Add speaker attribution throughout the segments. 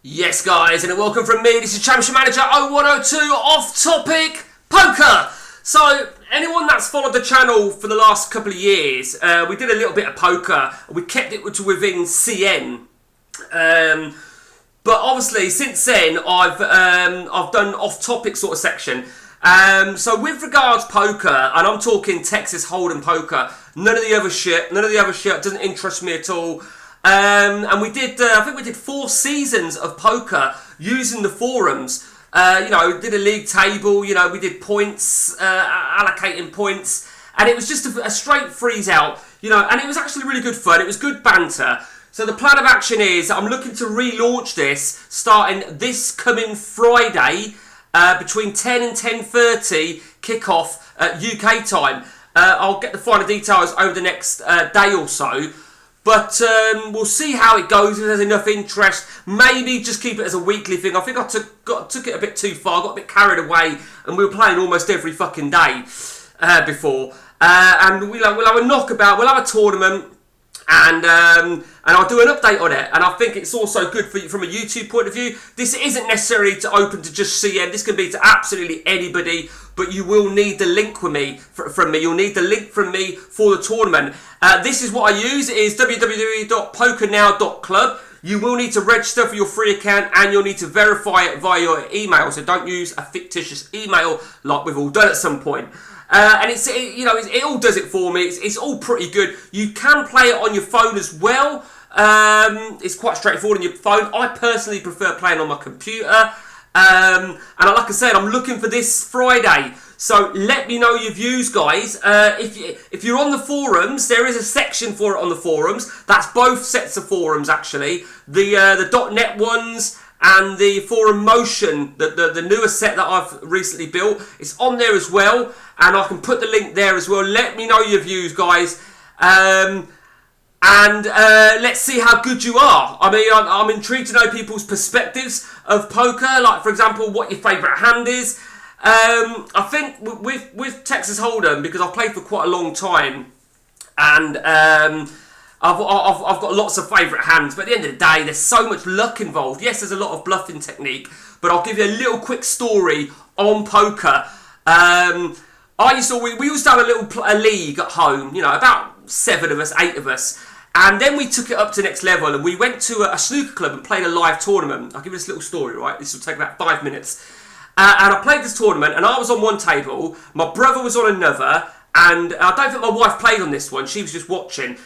Speaker 1: Yes, guys, and a welcome from me. This is Championship Manager 0102 Off Topic Poker. So, anyone that's followed the channel for the last couple of years, we did a little bit of poker. We kept it to within CN. But obviously, since then, I've done off-topic sort of section. So with regards poker, and I'm talking Texas Hold'em poker, none of the other shit doesn't interest me at all. And we did, I think we did 4 seasons of poker using the forums. Did a league table, we did points, allocating points, and it was just a straight freeze out, and it was actually really good fun. It was good banter. So the plan of action is I'm looking to relaunch this starting this coming Friday between 10 and 10:30 kickoff at UK time. I'll get the finer details over the next day or so. But we'll see how it goes, if there's enough interest. Maybe just keep it as a weekly thing. I think I took it a bit too far, got a bit carried away, and we were playing almost every fucking day before. And we'll have a knockabout, we'll have a tournament, and I'll do an update on it. And I think it's also good from a YouTube point of view. This isn't necessarily to open to just CM. This can be to absolutely anybody. But you will need the link with me from me. You'll need the link from me for the tournament. This is what I use. It is www.pokernow.club. You will need to register for your free account, and you'll need to verify it via your email. So don't use a fictitious email like we've all done at some point. And it all does it for me. It's all pretty good. You can play it on your phone as well. It's quite straightforward on your phone. I personally prefer playing on my computer. And like I said, I'm looking for this Friday. So let me know your views, guys. If you're on the forums, there is a section for it on the forums. That's both sets of forums, actually. The .NET ones and the Forum Motion, the newer set that I've recently built. It's on there as well. And I can put the link there as well. Let me know your views, guys. And let's see how good you are. I mean, I'm intrigued to know people's perspectives of poker. Like, for example, what your favourite hand is. I think with Texas Hold'em, because I've played for quite a long time, and I've got lots of favourite hands. But at the end of the day, there's so much luck involved. Yes, there's a lot of bluffing technique, but I'll give you a little quick story on poker. We used to have a league at home. About 7 of us, 8 of us. And then we took it up to the next level, and we went to a snooker club and played a live tournament. I'll give you this little story, right? This will take about 5 minutes. And I played this tournament, and I was on one table, my brother was on another, and I don't think my wife played on this one, she was just watching.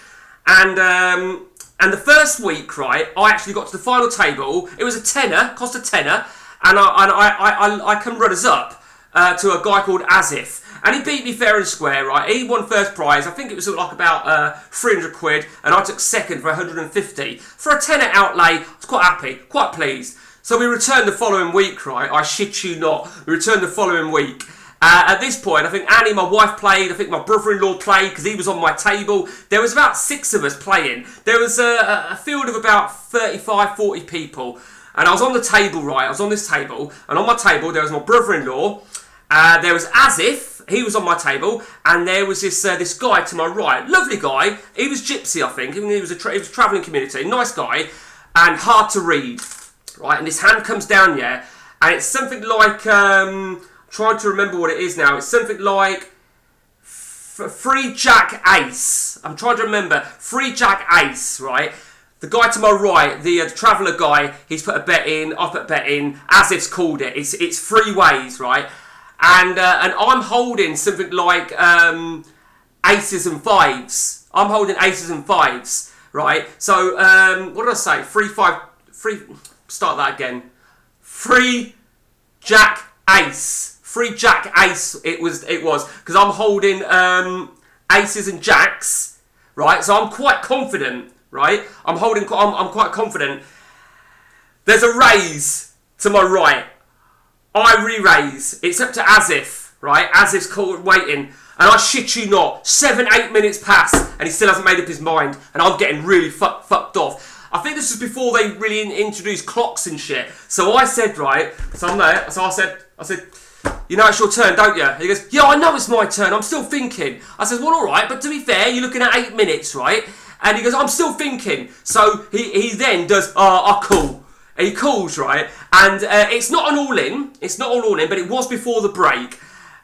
Speaker 1: And the first week, right, I actually got to the final table. It was a tenner, cost a tenner, and I come runners up to a guy called Asif. And he beat me fair and square, right? He won first prize. I think it was like about 300 quid. And I took second for 150. For a tenner outlay, I was quite happy, quite pleased. So we returned the following week, right? I shit you not. We returned the following week. At this point, I think Annie, my wife, played. I think my brother-in-law played because he was on my table. There was about 6 of us playing. There was a field of about 35, 40 people. And I was on the table, right? I was on this table. And on my table, there was my brother-in-law. There was Asif. He was on my table, and there was this guy to my right. Lovely guy. He was gypsy, I think. He was a travelling community. Nice guy, and hard to read. Right, and his hand comes down, yeah, and it's something like, trying to remember what it is now. It's something like Free Jack Ace. I'm trying to remember. Free Jack Ace, right? The guy to my right, the traveller guy, he's put a bet in. I've put a bet in. Asif's called it. It's 3 ways, right? And I'm holding something like aces and 5s. I'm holding aces and 5s, right? So what did I say? 3, 5, 3. Start that again. 3 Jack Ace. 3 Jack Ace. It was because I'm holding aces and jacks, right? So I'm quite confident, right? I'm quite confident. There's a raise to my right. I re-raise. It's up to Asif, right? Asif's waiting. And I shit you not, 7, 8 minutes pass, and he still hasn't made up his mind. And I'm getting really fucked off. I think this was before they really introduced clocks and shit. So I said, right, so I'm there. So I said, you know it's your turn, don't you? He goes, yeah, I know it's my turn. I'm still thinking. I said, well, all right, but to be fair, you're looking at 8 minutes, right? And he goes, I'm still thinking. So he then does, cool. He calls, right? And it's not an all-in. It's not all-in, but it was before the break.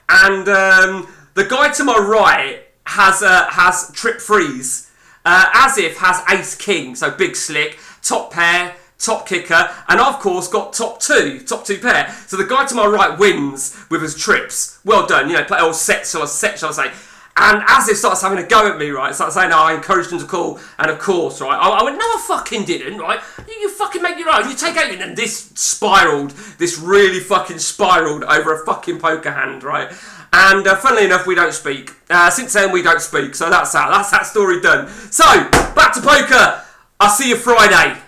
Speaker 1: And the guy to my right has trip freeze. Asif has ace-king, so big slick, top pair, top kicker, and I've, of course, got top two pair. So the guy to my right wins with his trips. Well done, play all set, shall I say. And Asif starts having a go at me, right? Starts saying, I encouraged him to call, and of course, right? I went, no, I fucking didn't, right? You fucking make your own. You take out, and this really fucking spiraled over a fucking poker hand, right? And funnily enough, we don't speak. Since then, we don't speak, so that's that. That's that story done. So, back to poker. I'll see you Friday.